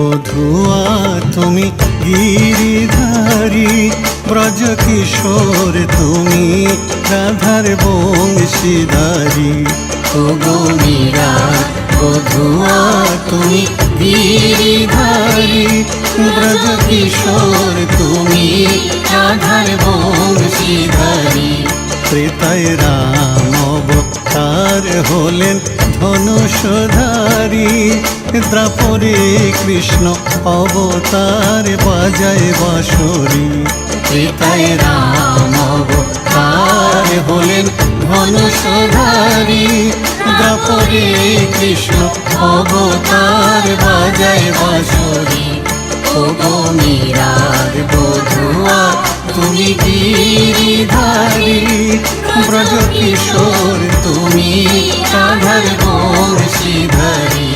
বধুয়া তুমি গিরিধারী, ব্রজ কিশোর তুমি রাধার বংশীধারী। ও গো মীরা বধুয়া তুমি গিরিধারী, ব্রজ কিশোর তুমি রাধার বংশীধারী। ত্রেতায় রাম অবতার হলেন ধনুষধারী, দ্বাপরে কৃষ্ণ অবতার বাজায় বাঁশরী। ত্রেতায় রাম অবতার হলেন ধনুষধারী, দ্বাপরে কৃষ্ণ অবতার বাজায় বাঁশরী। ও গো মীরার বধুয়া তুমি গিরিধারী, ব্রজ কিশোর তুমি রাধার বংশীধারী।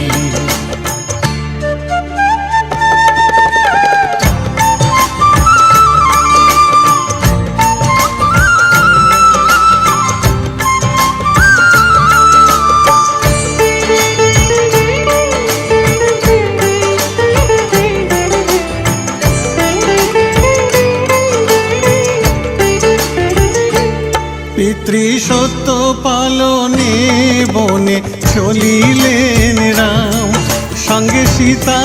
পিতৃসত্য পালনে বনে চলিলেন রাম, সঙ্গে সীতা।